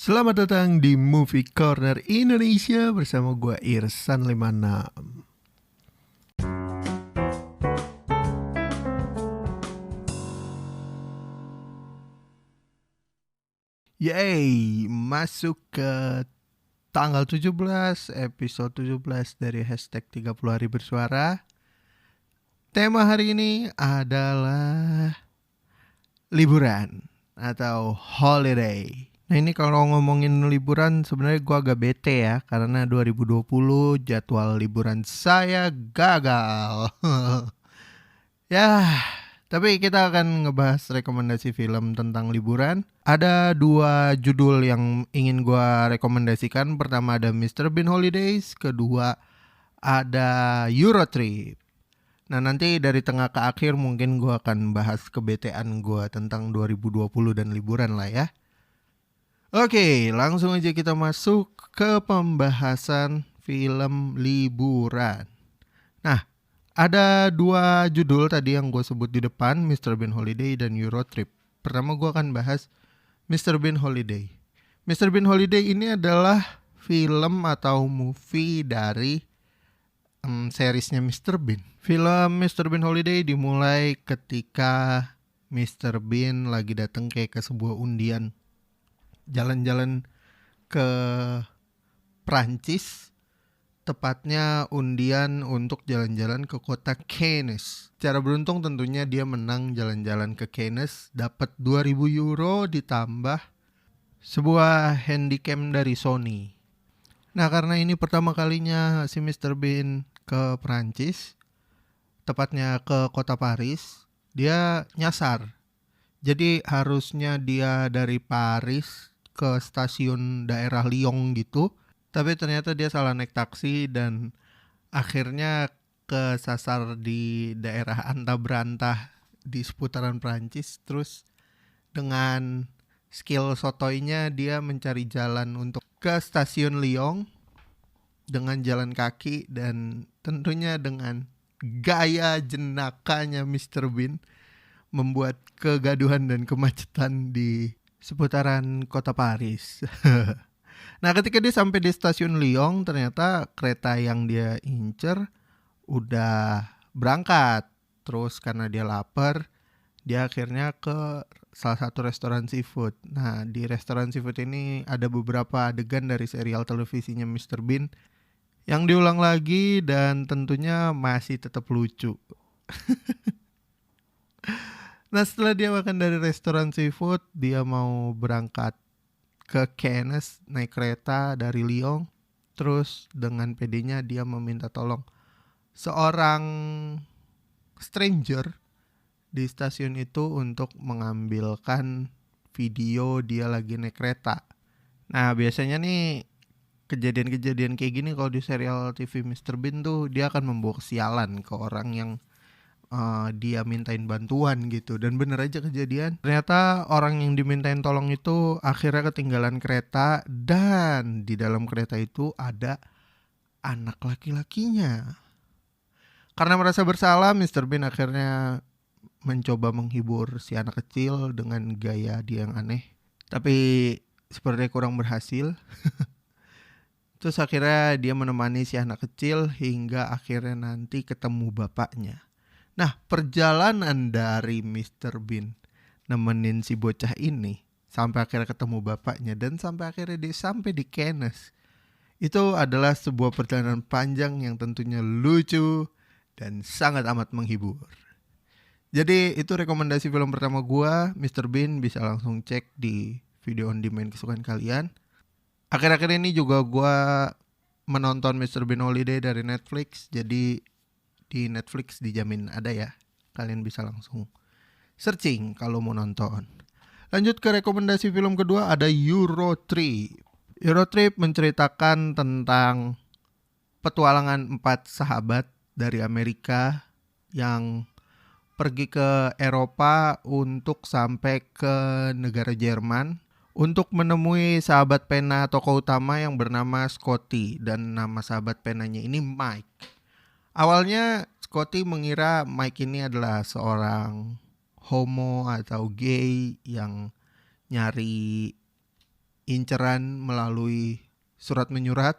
Selamat datang di Movie Corner Indonesia bersama gue Irsan 56. Yeay, masuk ke tanggal 17, episode 17 dari hashtag 30 hari bersuara. Tema hari ini adalah liburan atau holiday. Nah ini kalau ngomongin liburan sebenarnya gue agak bete ya, karena 2020 jadwal liburan saya gagal. Ya, tapi kita akan ngebahas rekomendasi film tentang liburan. Ada dua judul yang ingin gue rekomendasikan. Pertama ada Mr. Bean Holidays, kedua ada Eurotrip. Nah nanti dari tengah ke akhir mungkin gue akan bahas kebetean gue tentang 2020 dan liburan lah ya. Oke, langsung aja kita masuk ke pembahasan film liburan. Nah, ada dua judul tadi yang gue sebut di depan, Mr. Bean Holiday dan Eurotrip. Pertama gue akan bahas Mr. Bean Holiday. Mr. Bean Holiday ini adalah film atau movie dari seriesnya Mr. Bean. Film Mr. Bean Holiday dimulai ketika Mr. Bean lagi datang kayak ke sebuah undian jalan-jalan ke Prancis, tepatnya undian untuk jalan-jalan ke kota Cannes. Secara beruntung tentunya dia menang jalan-jalan ke Cannes, dapat 2000 euro ditambah sebuah handycam dari Sony. Nah karena ini pertama kalinya si Mr. Bean ke Prancis, tepatnya ke kota Paris, dia nyasar. Jadi harusnya dia dari Paris ke stasiun daerah Lyon gitu, tapi ternyata dia salah naik taksi dan akhirnya kesasar di daerah Anta Berantah di seputaran Prancis. Terus dengan skill sotoynya dia mencari jalan untuk ke stasiun Lyon dengan jalan kaki dan tentunya dengan gaya jenakanya Mr. Bean membuat kegaduhan dan kemacetan di seputaran kota Paris. Nah ketika dia sampai di stasiun Lyon, ternyata kereta yang dia incer udah berangkat. Terus karena dia lapar, dia akhirnya ke salah satu restoran seafood. Nah di restoran seafood ini ada beberapa adegan dari serial televisinya Mr. Bean yang diulang lagi dan tentunya masih tetap lucu. Nah setelah dia makan dari restoran seafood, dia mau berangkat ke Cannes naik kereta dari Lyon. Terus dengan pedenya dia meminta tolong seorang stranger di stasiun itu untuk mengambilkan video dia lagi naik kereta. Nah biasanya nih kejadian-kejadian kayak gini kalau di serial TV Mr. Bean tuh dia akan membawa kesialan ke orang yang dia mintain bantuan gitu. Dan bener aja kejadian, ternyata orang yang dimintain tolong itu akhirnya ketinggalan kereta dan di dalam kereta itu ada anak laki-lakinya. Karena merasa bersalah, Mr. Bean akhirnya mencoba menghibur si anak kecil dengan gaya dia yang aneh, tapi sepertinya kurang berhasil. Terus akhirnya dia menemani si anak kecil hingga akhirnya nanti ketemu bapaknya. Nah, perjalanan dari Mr. Bean nemenin si bocah ini sampai akhirnya ketemu bapaknya dan sampai akhirnya dia sampai di Cannes, itu adalah sebuah perjalanan panjang yang tentunya lucu dan sangat amat menghibur. Jadi itu rekomendasi film pertama gua, Mr. Bean, bisa langsung cek di video on demand kesukaan kalian. Akhir-akhir ini juga gua menonton Mr. Bean Holiday dari Netflix, jadi di Netflix dijamin ada ya. Kalian bisa langsung searching kalau mau nonton. Lanjut ke rekomendasi film kedua, ada Eurotrip. Eurotrip menceritakan tentang petualangan 4 sahabat dari Amerika yang pergi ke Eropa untuk sampai ke negara Jerman untuk menemui sahabat pena tokoh utama yang bernama Scotty, dan nama sahabat penanya ini Mike. Awalnya Scotty mengira Mike ini adalah seorang homo atau gay yang nyari inceran melalui surat menyurat.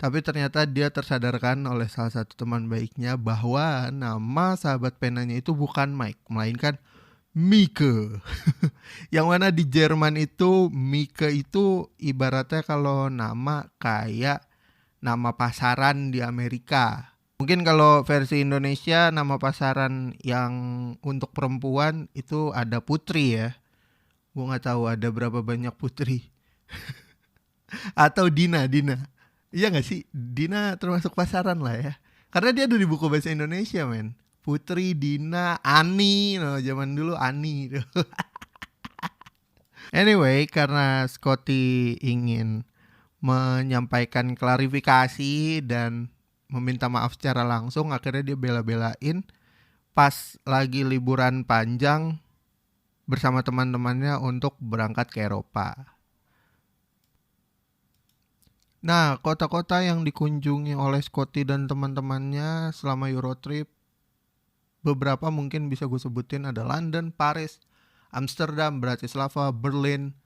Tapi ternyata dia tersadarkan oleh salah satu teman baiknya bahwa nama sahabat penanya itu bukan Mike, melainkan Mike. Yang mana di Jerman itu Mike itu ibaratnya kalau nama kayak nama pasaran di Amerika. Mungkin kalau versi Indonesia nama pasaran yang untuk perempuan itu ada Putri ya. Gue nggak tahu ada berapa banyak Putri. Atau Dina. Iya gak sih? Dina termasuk pasaran lah ya. Karena dia ada di buku bahasa Indonesia men. Putri, Dina, Ani. No, zaman dulu Ani. Anyway, karena Scotty ingin menyampaikan klarifikasi dan meminta maaf secara langsung, akhirnya dia bela-belain pas lagi liburan panjang bersama teman-temannya untuk berangkat ke Eropa. Nah, kota-kota yang dikunjungi oleh Scotty dan teman-temannya selama Eurotrip, beberapa mungkin bisa gue sebutin ada London, Paris, Amsterdam, Bratislava, Berlin,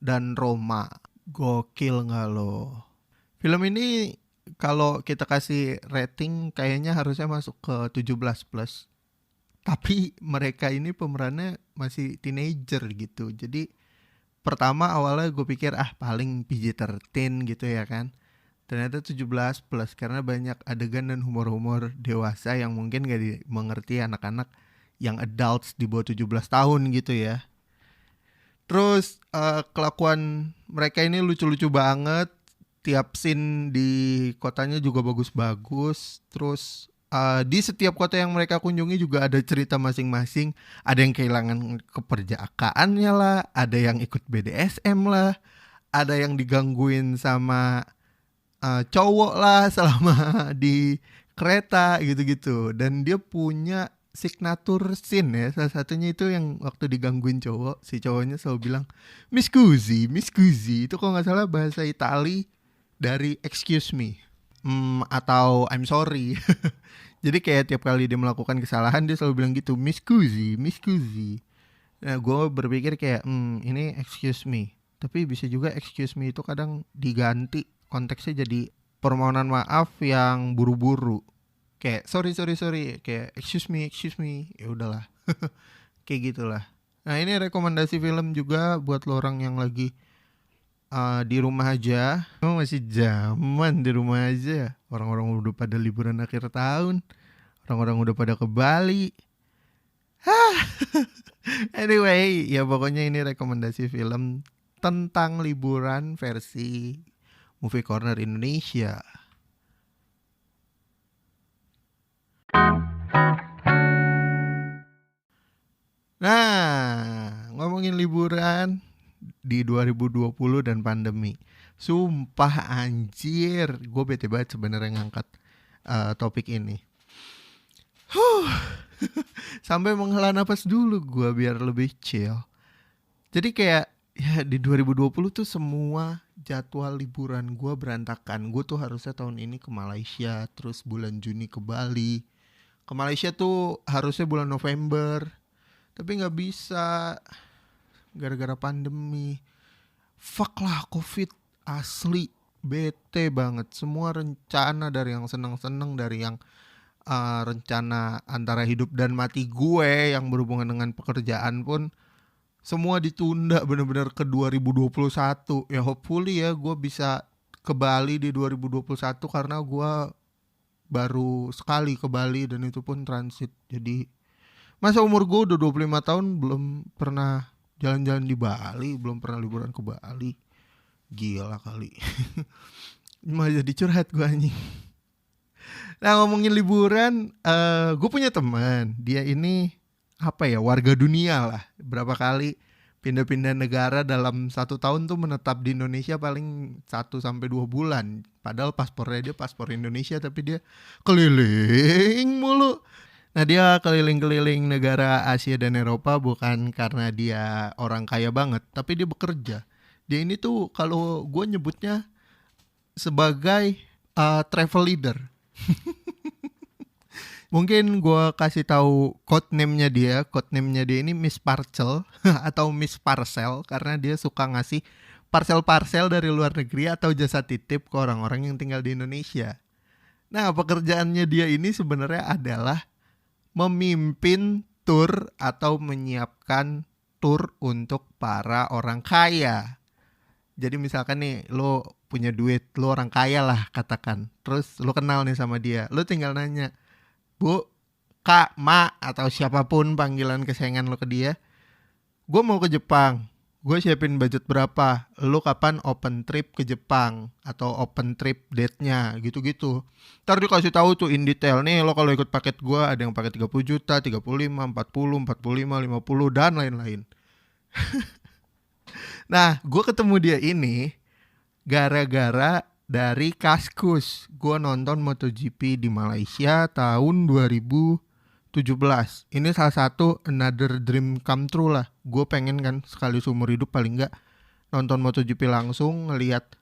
dan Roma. Gokil gak lo? Film ini kalau kita kasih rating kayaknya harusnya masuk ke 17+. Tapi mereka ini pemerannya masih teenager gitu. Jadi pertama awalnya gue pikir paling PG-13 gitu ya kan. Ternyata 17+ karena banyak adegan dan humor-humor dewasa yang mungkin gak dimengerti anak-anak yang adults di bawah 17 tahun gitu ya. Terus kelakuan mereka ini lucu-lucu banget. Tiap scene di kotanya juga bagus-bagus. Terus di setiap kota yang mereka kunjungi juga ada cerita masing-masing. Ada yang kehilangan keperjakaannya lah, ada yang ikut BDSM lah, ada yang digangguin sama cowok lah selama di kereta gitu-gitu. Dan dia punya signature scene ya. Salah satunya itu yang waktu digangguin cowok, si cowoknya selalu bilang Miss Cusi. Itu kalau gak salah bahasa Itali dari excuse me atau I'm sorry. Jadi kayak tiap kali dia melakukan kesalahan dia selalu bilang gitu, Miss Cusi. Nah gue berpikir kayak ini excuse me. Tapi bisa juga excuse me itu kadang diganti konteksnya jadi permohonan maaf yang buru-buru. Kayak sorry, kayak excuse me, ya udahlah. Kayak gitulah. Nah ini rekomendasi film juga buat lo orang yang lagi di rumah aja. Masih zaman di rumah aja. Orang-orang udah pada liburan akhir tahun. Orang-orang udah pada ke Bali. Anyway, ya pokoknya ini rekomendasi film tentang liburan versi Movie Corner Indonesia. Nah, ngomongin liburan di 2020 dan pandemi. Sumpah anjir, gue bete banget sebenarnya ngangkat topik ini. Sampai menghela napas dulu gue biar lebih chill. Jadi kayak ya di 2020 tuh semua jadwal liburan gue berantakan. Gue tuh harusnya tahun ini ke Malaysia, terus bulan Juni ke Bali. Ke Malaysia tuh harusnya bulan November, tapi gak bisa gara-gara pandemi. Fuck lah COVID, asli bete banget. Semua rencana dari yang seneng-seneng, dari yang rencana antara hidup dan mati gue yang berhubungan dengan pekerjaan pun semua ditunda bener-bener ke 2021. Ya hopefully ya gue bisa ke Bali di 2021 karena gue baru sekali ke Bali dan itu pun transit. Jadi masa umur gue udah 25 tahun belum pernah jalan-jalan di Bali, belum pernah liburan ke Bali. Gila kali. Malah jadi curhat gue anjing. Nah ngomongin liburan, gue punya teman. Dia ini warga dunia lah. Berapa kali pindah-pindah negara dalam 1 tahun tuh menetap di Indonesia paling 1-2 bulan. Padahal paspornya dia paspor Indonesia tapi dia keliling mulu. Nah dia keliling-keliling negara Asia dan Eropa bukan karena dia orang kaya banget, tapi dia bekerja. Dia ini tuh kalau gue nyebutnya sebagai travel leader. Mungkin gue kasih tahu code name-nya dia ini Miss Parcel atau Miss Parcel karena dia suka ngasih parcel-parcel dari luar negeri atau jasa titip ke orang-orang yang tinggal di Indonesia. Nah, pekerjaannya dia ini sebenarnya adalah memimpin tur atau menyiapkan tur untuk para orang kaya. Jadi misalkan nih lo punya duit, lo orang kaya lah katakan. Terus lo kenal nih sama dia. Lo tinggal nanya, "Bu, Kak, Ma, atau siapapun panggilan kesayangan lo ke dia. Gue mau ke Jepang. Gue siapin budget berapa? Lo kapan open trip ke Jepang atau open trip date-nya gitu-gitu." Ntar dia kasih tahu tuh in detail nih, lo kalau ikut paket gue ada yang pakai 30 juta, 35, 40, 45, 50 dan lain-lain. Nah, gue ketemu dia ini gara-gara dari Kaskus. Gue nonton MotoGP di Malaysia tahun 2017. Ini salah satu another dream come true lah. Gue pengen kan sekali seumur hidup paling enggak nonton MotoGP langsung, ngelihat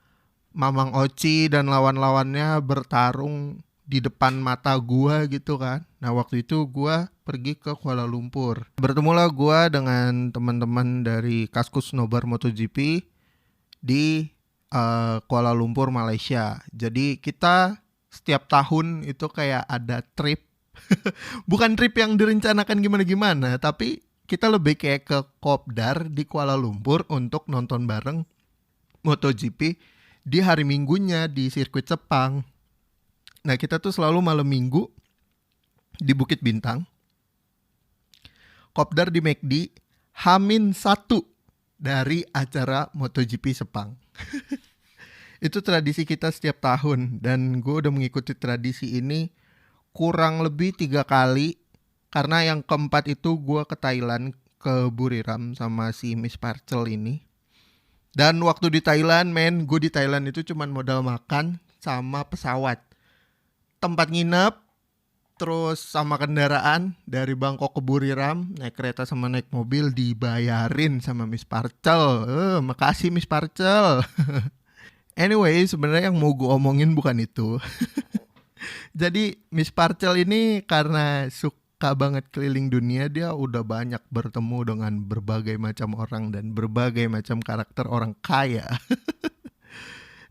Mamang Oci dan lawan-lawannya bertarung di depan mata gue gitu kan. Nah, waktu itu gue pergi ke Kuala Lumpur. Bertemulah gue dengan teman-teman dari Kaskus Nobar MotoGP di Kuala Lumpur, Malaysia. Jadi kita setiap tahun itu kayak ada trip. Bukan trip yang direncanakan gimana-gimana, tapi kita lebih kayak ke Kopdar di Kuala Lumpur untuk nonton bareng MotoGP di hari Minggunya di sirkuit Sepang. Nah, kita tuh selalu malam Minggu di Bukit Bintang. Kopdar di McD H-1 dari acara MotoGP Sepang. Itu tradisi kita setiap tahun. Dan gue udah mengikuti tradisi ini kurang lebih 3 kali. Karena yang keempat itu gue ke Thailand, ke Buriram sama si Miss Parcel ini. Dan waktu di Thailand, gue di Thailand itu cuman modal makan sama pesawat. Tempat nginep, terus sama kendaraan dari Bangkok ke Buriram, naik kereta sama naik mobil dibayarin sama Miss Parcel. Makasih Miss Parcel. Anyway, sebenarnya yang mau gue omongin bukan itu. Jadi Miss Parcel ini karena suka banget keliling dunia, dia udah banyak bertemu dengan berbagai macam orang dan berbagai macam karakter orang kaya.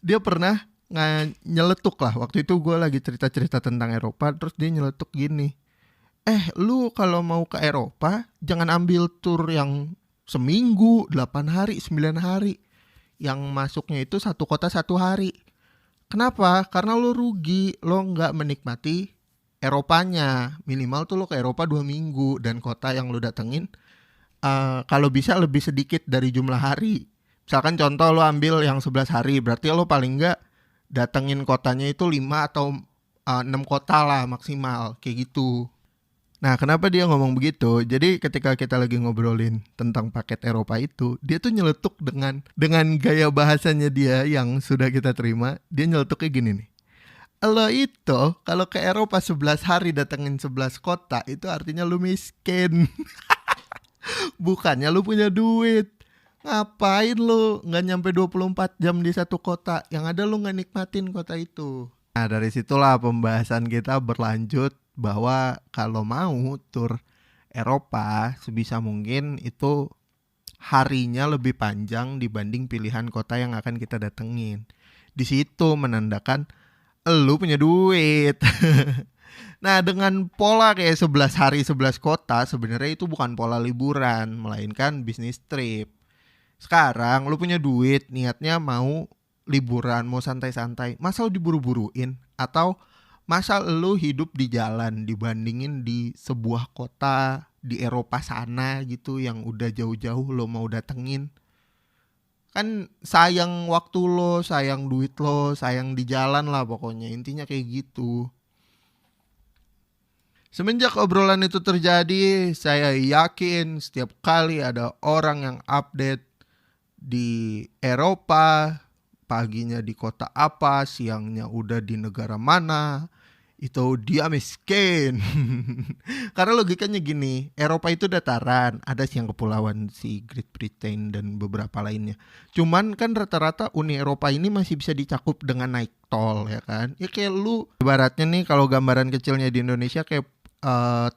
Dia pernah nyeletuk lah. Waktu itu gue lagi cerita-cerita tentang Eropa, terus dia nyeletuk gini, lu kalau mau ke Eropa jangan ambil tur yang seminggu, 8 hari, 9 hari. Yang masuknya itu satu kota 1 hari. Kenapa? Karena lu rugi, lo gak menikmati Eropanya. Minimal tuh lo ke Eropa 2 minggu. Dan kota yang lo datengin kalau bisa lebih sedikit dari jumlah hari. Misalkan contoh lo ambil yang 11 hari, berarti lo paling gak datengin kotanya itu 5 atau 6 kota lah maksimal, kayak gitu. Nah, kenapa dia ngomong begitu? Jadi ketika kita lagi ngobrolin tentang paket Eropa itu, dia tuh nyeletuk dengan gaya bahasanya dia yang sudah kita terima. Dia nyeletuknya gini nih, lo itu kalau ke Eropa 11 hari datengin 11 kota, itu artinya lu miskin. Bukannya lu punya duit. Ngapain lu gak nyampe 24 jam di satu kota? Yang ada lu gak nikmatin kota itu. Nah, dari situlah pembahasan kita berlanjut bahwa kalau mau tur Eropa sebisa mungkin itu harinya lebih panjang dibanding pilihan kota yang akan kita datengin. Di situ menandakan lu punya duit. Nah, dengan pola kayak 11 hari 11 kota, sebenarnya itu bukan pola liburan, melainkan bisnis trip. Sekarang lu punya duit, niatnya mau liburan, mau santai-santai, masa lu diburu-buruin? Atau masa lu hidup di jalan dibandingin di sebuah kota di Eropa sana gitu yang udah jauh-jauh lo mau datengin? Kan sayang waktu lo, sayang duit lo, sayang di jalan lah pokoknya. Intinya kayak gitu. Semenjak obrolan itu terjadi, saya yakin setiap kali ada orang yang update di Eropa, paginya di kota apa, siangnya udah di negara mana, itu dia miskin. Karena logikanya gini, Eropa itu dataran, ada sih yang kepulauan, si Great Britain dan beberapa lainnya. Cuman kan rata-rata Uni Eropa ini masih bisa dicakup dengan naik tol, ya kan. Ya kayak lu, ibaratnya nih kalau gambaran kecilnya di Indonesia kayak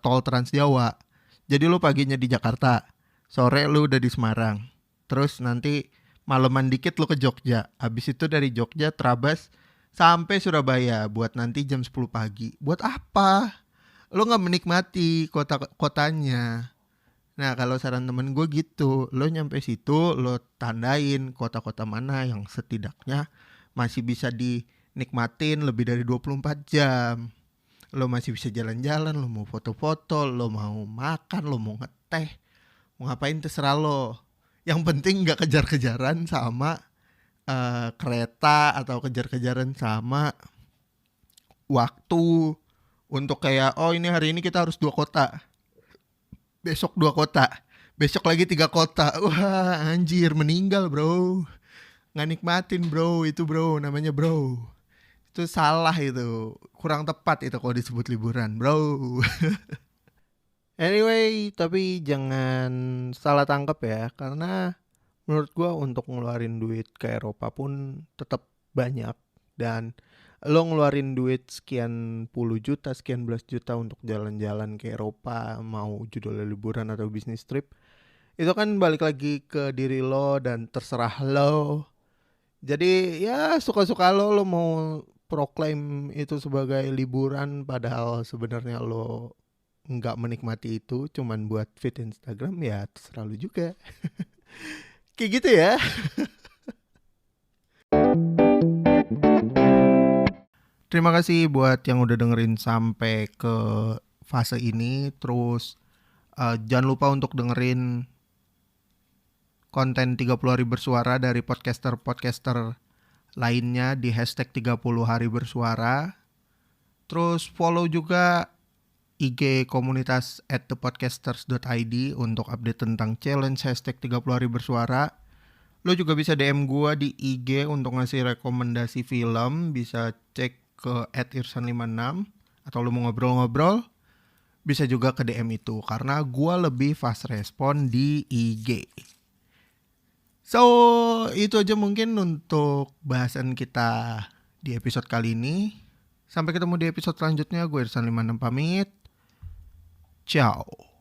tol Trans Jawa. Jadi lu paginya di Jakarta, sore lu udah di Semarang. Terus nanti Maleman dikit lo ke Jogja. Habis itu dari Jogja terabas sampai Surabaya buat nanti jam 10 pagi. Buat apa? Lo nggak menikmati kotanya. Nah, kalau saran temen gue gitu, lo nyampe situ, lo tandain kota-kota mana yang setidaknya masih bisa dinikmatin lebih dari 24 jam. Lo masih bisa jalan-jalan, lo mau foto-foto, lo mau makan, lo mau ngeteh, mau ngapain terserah lo. Yang penting nggak kejar-kejaran sama kereta atau kejar-kejaran sama waktu untuk kayak oh ini hari ini kita harus 2 kota, besok 2 kota, besok lagi 3 kota. Wah anjir meninggal bro, nggak nikmatin bro, itu bro namanya bro. Itu salah, itu kurang tepat itu kalau disebut liburan bro. Anyway, tapi jangan salah tangkap ya, karena menurut gua untuk ngeluarin duit ke Eropa pun tetap banyak. Dan lo ngeluarin duit sekian puluh juta, sekian belas juta untuk jalan-jalan ke Eropa, mau judulnya liburan atau bisnis trip, itu kan balik lagi ke diri lo dan terserah lo. Jadi ya suka-suka lo mau proklaim itu sebagai liburan padahal sebenarnya lo nggak menikmati itu cuman buat feed Instagram, ya terserah lo juga. Kayak gitu ya. Terima kasih buat yang udah dengerin sampai ke fase ini. Terus jangan lupa untuk dengerin konten 30 hari bersuara dari podcaster-podcaster lainnya di hashtag 30 hari bersuara. Terus follow juga IG komunitas @thepodcasters.id untuk update tentang challenge hashtag 30 hari bersuara. Lo juga bisa DM gue di IG untuk ngasih rekomendasi film. Bisa cek ke @irsan56. Atau lo mau ngobrol-ngobrol, bisa juga ke DM itu, karena gue lebih fast respon di IG. So, itu aja mungkin untuk bahasan kita di episode kali ini. Sampai ketemu di episode selanjutnya. Gue Irsan56 pamit. Ciao.